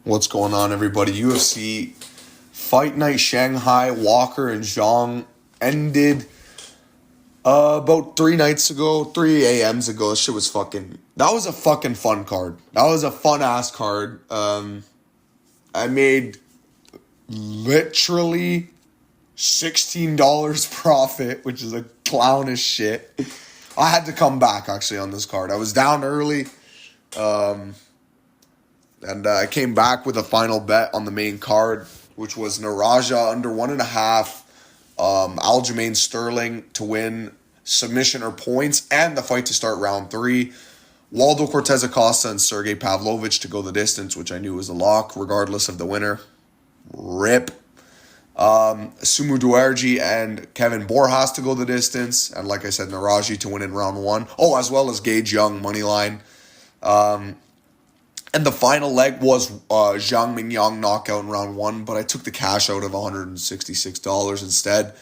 What's going on, everybody? UFC Fight Night Shanghai, Walker and Zhang ended about 3 nights ago, 3 a.m.s ago. That shit was that was a fucking fun card. That was a fun ass card. I made literally $16 profit, which is a clownish shit. I had to come back actually on this card. I was down early. And I came back with a final bet on the main card, which was Naraja under 1.5, Aljamain Sterling to win submission or points, and the fight to start round 3. Waldo Cortez Acosta and Sergey Pavlovich to go the distance, which I knew was a lock, regardless of the winner. RIP. Sumu Duerji and Kevin Borjas to go the distance, and like I said, Naraji to win in round 1. Oh, as well as Gage Young, money line. And the final leg was Zhang Mingyang knockout in round 1, but I took the cash out of $166 instead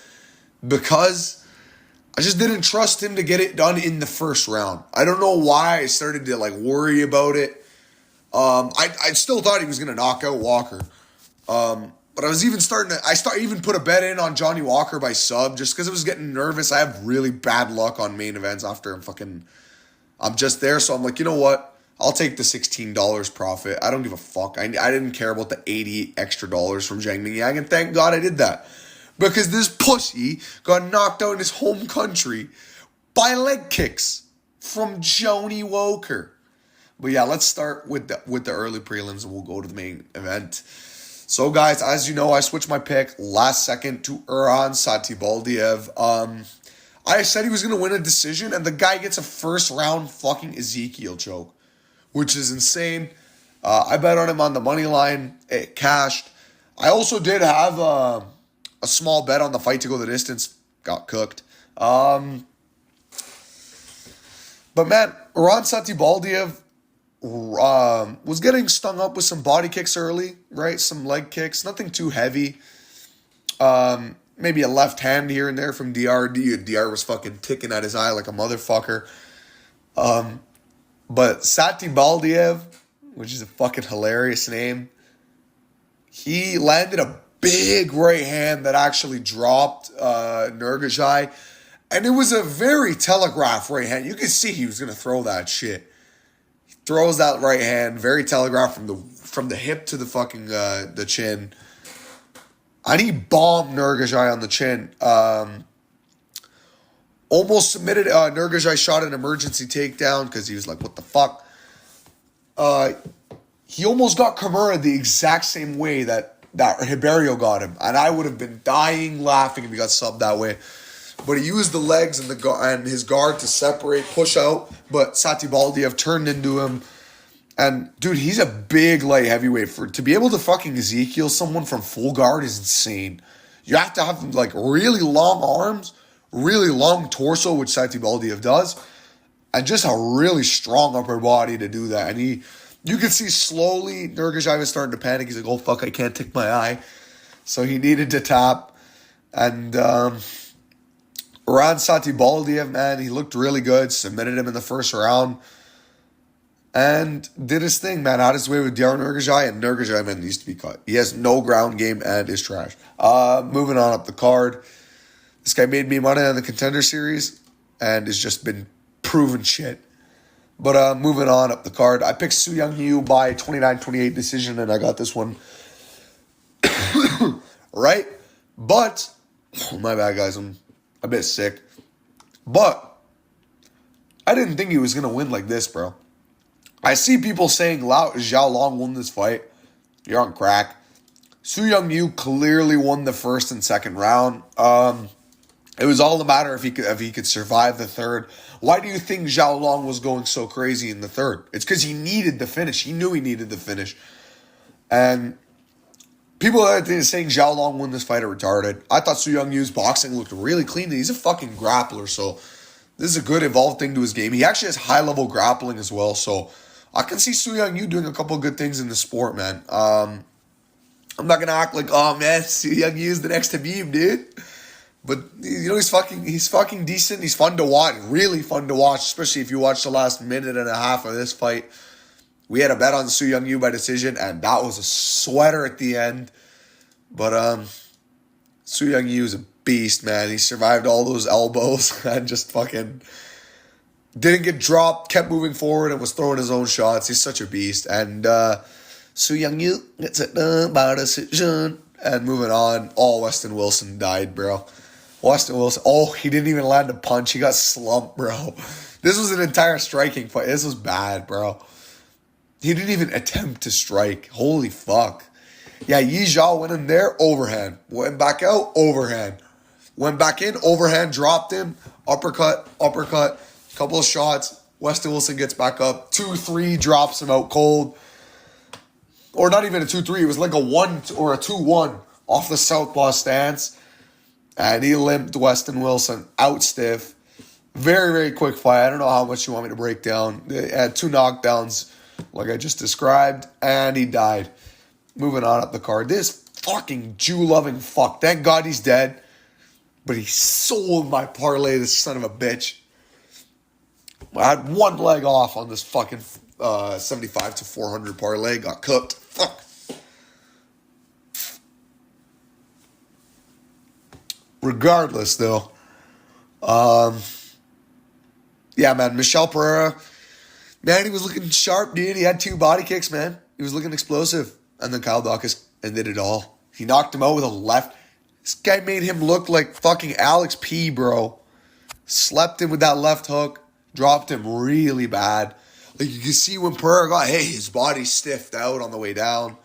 because I just didn't trust him to get it done in the first round. I don't know why I started to worry about it. I still thought he was going to knock out Walker. But I was even even put a bet in on Johnny Walker by sub just because I was getting nervous. I have really bad luck on main events after I'm just there. So I'm like, you know what? I'll take the $16 profit. I don't give a fuck. I didn't care about the $80 extra from Zhang Mingyang, and thank God I did that. Because this pussy got knocked out in his home country by leg kicks from Johnny Walker. But yeah, let's start with the early prelims and we'll go to the main event. So guys, as you know, I switched my pick last second to Urhan Satibaldiev. I said he was going to win a decision, and the guy gets a first round fucking Ezekiel choke, which is insane. I bet on him on the money line. It cashed. I also did have a small bet on the fight to go the distance. Got cooked. But man, Urhan Satibaldiev was getting stung up with some body kicks early, right? Some leg kicks. Nothing too heavy. Maybe a left hand here and there from DR. DR was fucking ticking at his eye like a motherfucker. But Satibaldiev, which is a fucking hilarious name, he landed a big right hand that actually dropped Nurgajai. And it was a very telegraphed right hand. You could see he was going to throw that shit. He throws that right hand, very telegraphed from the hip to the fucking the chin. And he bombed Nurgajai on the chin. Almost submitted. Nurgajai shot an emergency takedown because he was like, what the fuck? He almost got Kimura the exact same way that Ribeiro got him. And I would have been dying laughing if he got subbed that way. But he used the legs and his guard to separate, push out. But Satibaldiev turned into him. And, dude, he's a big light heavyweight. To be able to fucking Ezekiel someone from full guard is insane. You have to have, really long arms, really long torso, which Satibaldiev does, and just a really strong upper body to do that. And you can see slowly Nurgajai was starting to panic. He's like, oh, fuck, I can't take my eye. So he needed to tap. And Urhan Satibaldiev, man, he looked really good. Submitted him in the first round. And did his thing, man. Had his way with DR Nurgajai, and Nurgajai, man, needs to be cut. He has no ground game and is trash. Moving on up the card. This guy made me money on the Contender Series and has just been proven shit. But moving on up the card, I picked Su Young Yu by 29-28 decision, and I got this one right. But, my bad, guys, I'm a bit sick. But I didn't think he was going to win like this, bro. I see people saying Zhao Long won this fight. You're on crack. Su Young Yu clearly won the first and second round. It was all a matter if he could survive the third. Why do you think Zhao Long was going so crazy in the third? It's because he needed the finish. He knew he needed the finish. And people that are saying Zhao Long won this fight are retarded. I thought Su Young Yu's boxing looked really clean. He's a fucking grappler, so this is a good evolved thing to his game. He actually has high-level grappling as well, so I can see Su Young Yu doing a couple of good things in the sport, man. I'm not going to act like, oh, man, Su Young Yu's the next Habib, dude. But, he's fucking decent. He's fun to watch. Really fun to watch, especially if you watch the last minute and a half of this fight. We had a bet on Su Young Yu by decision, and that was a sweater at the end. But Su Young Yu is a beast, man. He survived all those elbows and just fucking didn't get dropped, kept moving forward, and was throwing his own shots. He's such a beast. And Su Young Yu gets it done by decision. And moving on, Weston Wilson died, bro. Weston Wilson, he didn't even land a punch. He got slumped, bro. This was an entire striking fight. This was bad, bro. He didn't even attempt to strike. Holy fuck. Yeah, Yi Zhao went in there, overhand. Went back out, overhand. Went back in, overhand, dropped him. Uppercut. Couple of shots. Weston Wilson gets back up. 2-3, drops him out cold. Or not even a 2-3. It was like a 1 or a 2-1 off the southpaw stance. And he limped Weston Wilson out stiff. Very, very quick fight. I don't know how much you want me to break down. They had 2 knockdowns, like I just described, and he died. Moving on up the card. This fucking Jew-loving fuck. Thank God he's dead. But he sold my parlay, this son of a bitch. I had one leg off on this fucking 75 to 400 parlay. Got cooked. Fuck. Regardless, though. Yeah, man. Michel Pereira. Man, he was looking sharp, dude. He had 2 body kicks, man. He was looking explosive. And then Kyle Dawkins ended it all. He knocked him out with a left. This guy made him look like fucking Alex P, bro. Slept him with that left hook. Dropped him really bad. Like, you can see when Pereira got hit, his body stiffed out on the way down.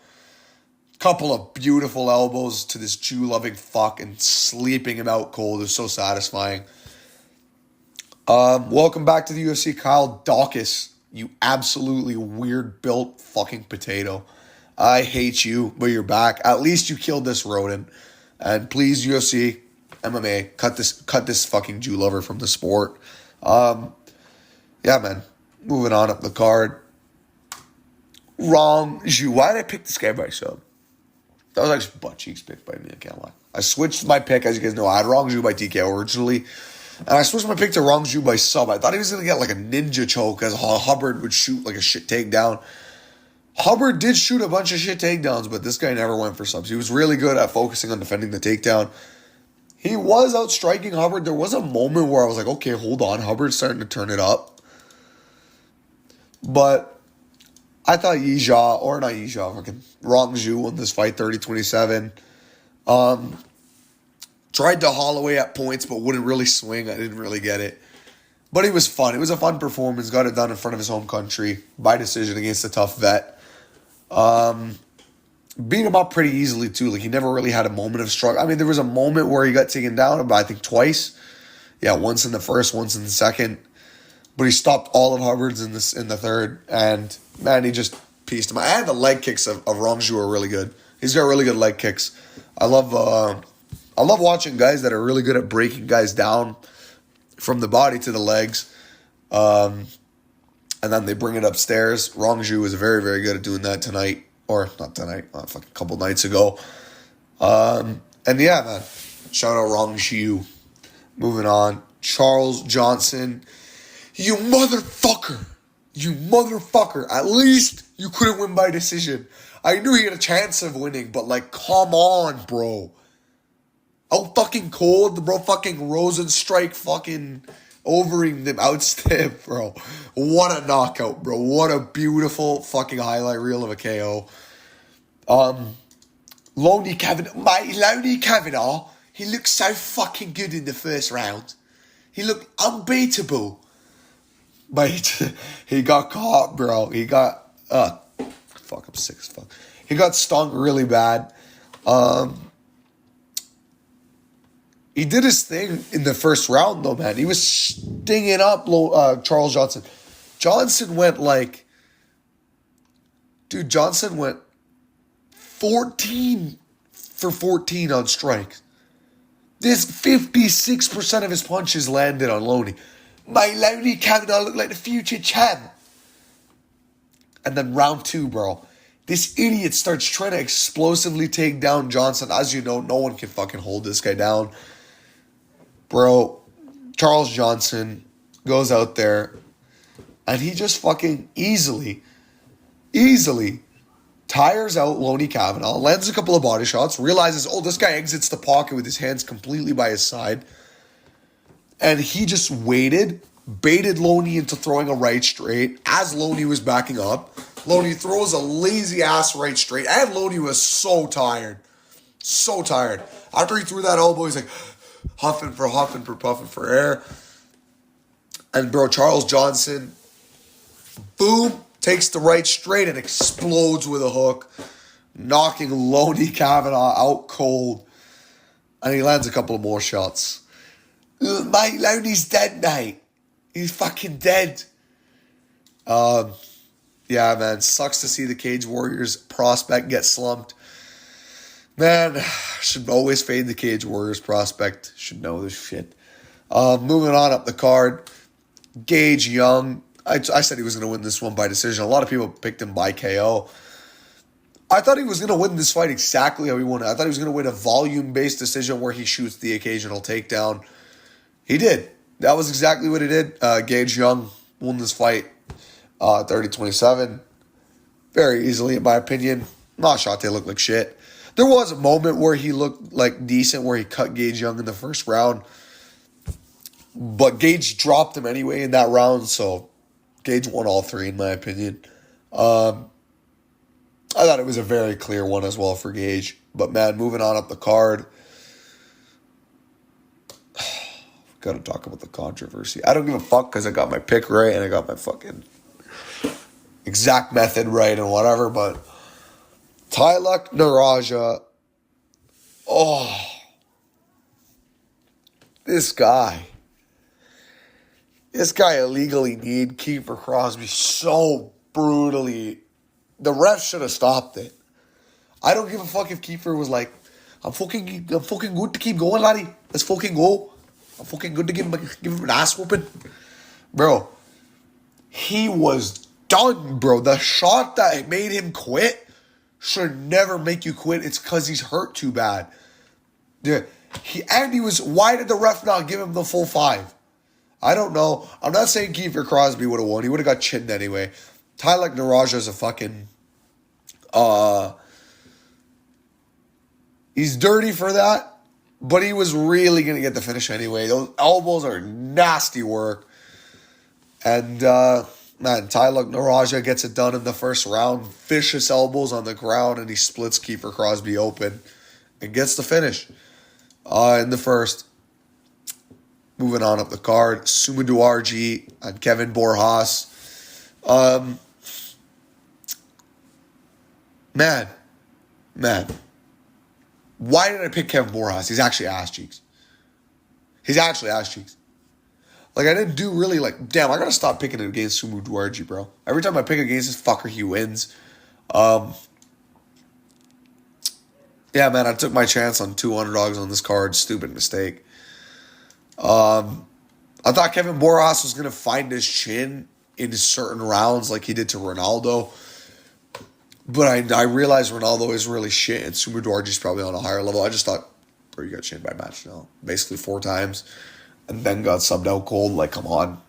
Couple of beautiful elbows to this Jew-loving fuck and sleeping him out cold. It was so satisfying. Welcome back to the UFC, Kyle Dawkins. You absolutely weird-built fucking potato. I hate you, but you're back. At least you killed this rodent. And please, UFC, MMA, cut this fucking Jew lover from the sport. Yeah, man. Moving on up the card. Wrong Zhu. Why did I pick this guy by sub? That was actually butt cheeks picked by me, I can't lie. I switched my pick, as you guys know. I had Wrong Zhu by TKO originally. And I switched my pick to Wrong Zhu by sub. I thought he was going to get like a ninja choke as Hubbard would shoot like a shit takedown. Hubbard did shoot a bunch of shit takedowns, but this guy never went for subs. He was really good at focusing on defending the takedown. He was outstriking Hubbard. There was a moment where I was like, okay, hold on. Hubbard's starting to turn it up. But I thought fucking Wrong Zhu won this fight 30-27. Tried to Holloway at points, but wouldn't really swing. I didn't really get it. But it was fun. It was a fun performance. Got it done in front of his home country by decision against a tough vet. Beat him up pretty easily, too. Like, he never really had a moment of struggle. I mean, there was a moment where he got taken down, but I think twice. Yeah, once in the first, once in the second. But he stopped all of Hubbard's in the third. And, man, he just pieced him. And the leg kicks of Wrong Zhu are really good. He's got really good leg kicks. I love watching guys that are really good at breaking guys down from the body to the legs. And then they bring it upstairs. Wrong Zhu is very, very good at doing that tonight. Or not tonight, a fucking couple nights ago. And yeah, man. Shout out Wrong Zhu. Moving on. Charles Johnson. You motherfucker. At least you couldn't win by decision. I knew he had a chance of winning, but like, come on, bro. Out fucking cold. The bro fucking Rosenstrike fucking overing them out stiff, bro. What a knockout, bro. What a beautiful fucking highlight reel of a KO. Loney Kavanaugh, he looked so fucking good in the first round. He looked unbeatable. But he got caught, bro. He got, fuck, I'm sick as fuck. He got stung really bad. He did his thing in the first round, though, man. He was stinging up Charles Johnson. Johnson went 14 for 14 on strikes. This 56% of his punches landed on Loney. My Loney Kavanaugh looked like the future champ. And then round 2, bro. This idiot starts trying to explosively take down Johnson. As you know, no one can fucking hold this guy down. Bro, Charles Johnson goes out there and he just fucking easily easily tires out Loney Kavanaugh, lands a couple of body shots, realizes, oh, this guy exits the pocket with his hands completely by his side. And he just waited, baited Loney into throwing a right straight as Loney was backing up. Loney throws a lazy-ass right straight, and Loney was so tired. So tired. After he threw that elbow, he's like huffing for puffing for air. And bro, Charles Johnson, boom, takes the right straight and explodes with a hook, knocking Loney Kavanaugh out cold. And he lands a couple of more shots. Mate, Loney's dead, mate. He's fucking dead. Yeah, man, sucks to see the Cage Warriors prospect get slumped. Man, should always fade the Cage Warriors prospect. Should know this shit. Moving on up the card, Gage Young. I said he was going to win this one by decision. A lot of people picked him by KO. I thought he was going to win this fight exactly how he won it. I thought he was going to win a volume-based decision where he shoots the occasional takedown. He did. That was exactly what he did. Gage Young won this fight 30-27. Very easily, in my opinion. Shate looked like shit. There was a moment where he looked like decent, where he cut Gage Young in the first round. But Gage dropped him anyway in that round, so Gage won all three, in my opinion. I thought it was a very clear one as well for Gage. But, man, moving on up the card. Got to talk about the controversy. I don't give a fuck because I got my pick right and I got my fucking exact method right and whatever, but Tilak Naraja, this guy illegally kneed Kiefer Crosby so brutally. The ref should have stopped it. I don't give a fuck if Kiefer was like, I'm fucking good to keep going, laddie. Let's fucking go. I'm fucking good to give him an ass whooping. Bro, he was done, bro. The shot that made him quit should never make you quit. It's because he's hurt too bad. Dude, why did the ref not give him the full 5? I don't know. I'm not saying Kiefer Crosby would have won. He would have got chinned anyway. Tilak Naraja is a fucking... he's dirty for that, but he was really going to get the finish anyway. Those elbows are nasty work. And, man, Tilak Naraja gets it done in the first round. Vicious elbows on the ground, and he splits Kiefer Crosby open and gets the finish in the first. Moving on up the card, Suma Duarji and Kevin Borjas. Man. Why did I pick Kevin Borjas? He's actually ass cheeks. Like, I didn't do really, like, damn, I gotta stop picking it against Sumu Duarji, bro. Every time I pick against this fucker, he wins. Yeah, man, I took my chance on 2 underdogs on this card. Stupid mistake. I thought Kevin Borjas was gonna find his chin in certain rounds like he did to Ronaldo. But I realized Ronaldo is really shit, and Sumu Duarji's probably on a higher level. I just thought, bro, you got chinned by match now. Basically 4 times. And then got subbed out cold. Like, come on.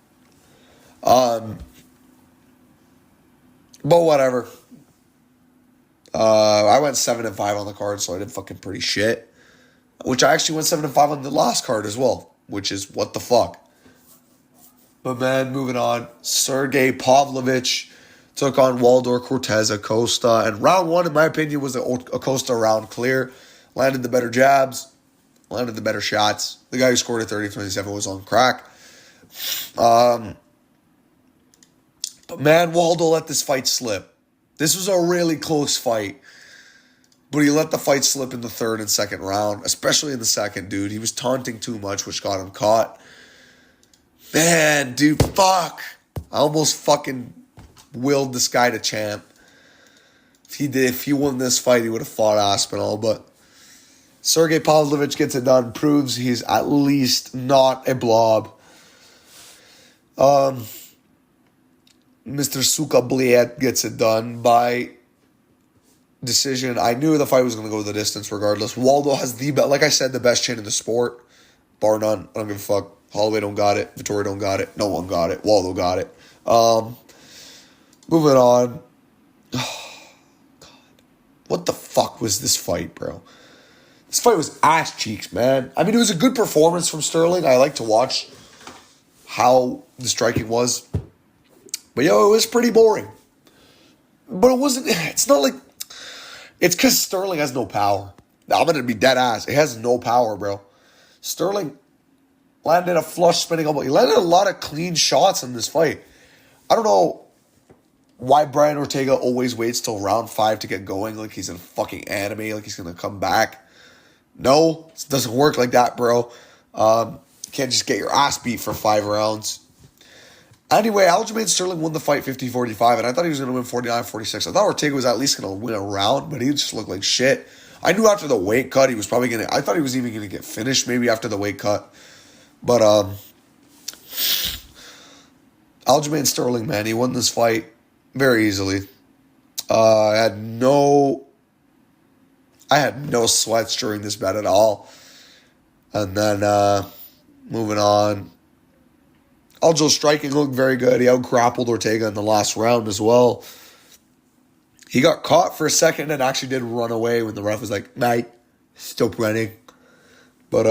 But whatever. I went 7-5 on the card, so I did fucking pretty shit. Which I actually went 7-5 on the last card as well. Which is what the fuck. But man, moving on. Sergey Pavlovich took on Waldor Cortez Acosta. And round 1, in my opinion, was the Acosta round clear. Landed the better jabs. Landed the better shots. The guy who scored at 30-27 was on crack. But man, Waldo let this fight slip. This was a really close fight. But he let the fight slip in the third and second round. Especially in the second, dude. He was taunting too much, which got him caught. Man, dude, fuck. I almost fucking willed this guy to champ. If he won this fight, he would have fought Aspinall, but Sergey Pavlovich gets it done, proves he's at least not a blob. Mr. Sukabliet gets it done by decision. I knew the fight was going to go the distance regardless. Waldo has like I said, the best chin in the sport. Bar none. I don't give a fuck. Holloway don't got it. Vittori don't got it. No one got it. Waldo got it. Moving on. What the fuck was this fight, bro? This fight was ass cheeks, man. I mean, it was a good performance from Sterling. I like to watch how the striking was. But, it was pretty boring. But it wasn't, it's not like, it's because Sterling has no power. I'm going to be dead ass. It has no power, bro. Sterling landed a flush spinning elbow. He landed a lot of clean shots in this fight. I don't know why Brian Ortega always waits till round 5 to get going like he's in a fucking anime, like he's going to come back. No, it doesn't work like that, bro. You can't just get your ass beat for 5 rounds. Anyway, Aljamain Sterling won the fight 50-45, and I thought he was going to win 49-46. I thought Ortega was at least going to win a round, but he just looked like shit. I knew after the weight cut, he was probably going to... I thought he was even going to get finished maybe after the weight cut. But, Aljamain Sterling, man, he won this fight very easily. I had no sweats during this bet at all. And then, moving on. Aljo's striking looked very good. He out-grappled Ortega in the last round as well. He got caught for a second and actually did run away when the ref was like, mate, stop running. But,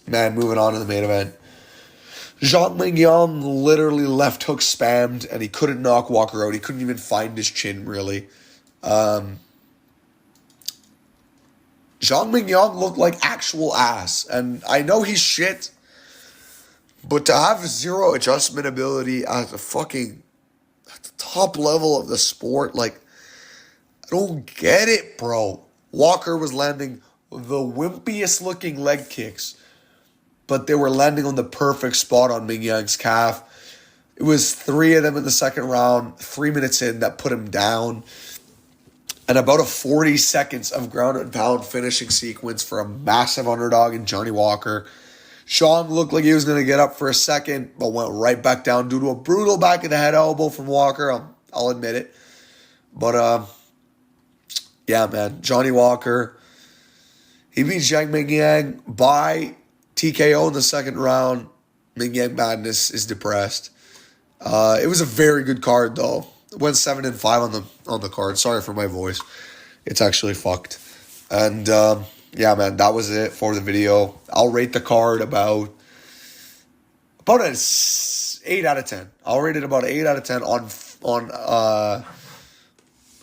man, moving on to the main event. Zhang Mingyang literally left hook spammed, and he couldn't knock Walker out. He couldn't even find his chin, really. Zhang Mingyang looked like actual ass. And I know he's shit, but to have zero adjustment ability at the top level of the sport, like, I don't get it, bro. Walker was landing the wimpiest looking leg kicks, but they were landing on the perfect spot on Mingyang's calf. It was 3 of them in the second round, 3 minutes in, that put him down. And about a 40 seconds of ground and pound finishing sequence for a massive underdog in Johnny Walker. Zhang looked like he was going to get up for a second, but went right back down due to a brutal back of the head elbow from Walker. I'll admit it. But, yeah, man, Johnny Walker, he beat Zhang Mingyang by TKO in the second round. Mingyang Madness is depressed. It was a very good card, though. It went 7-5 on the card. Sorry for my voice. It's actually fucked. And, yeah, man, that was it for the video. I'll rate the card about an 8 out of 10. I'll rate it about 8 out of 10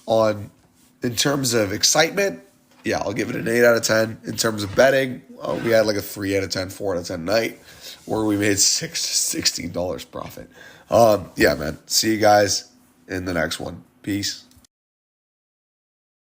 on in terms of excitement. Yeah, I'll give it an 8 out of 10. In terms of betting, we had like a 3 out of 10, 4 out of 10 night where we made $16 profit. Yeah, man. See you guys in the next one. Peace.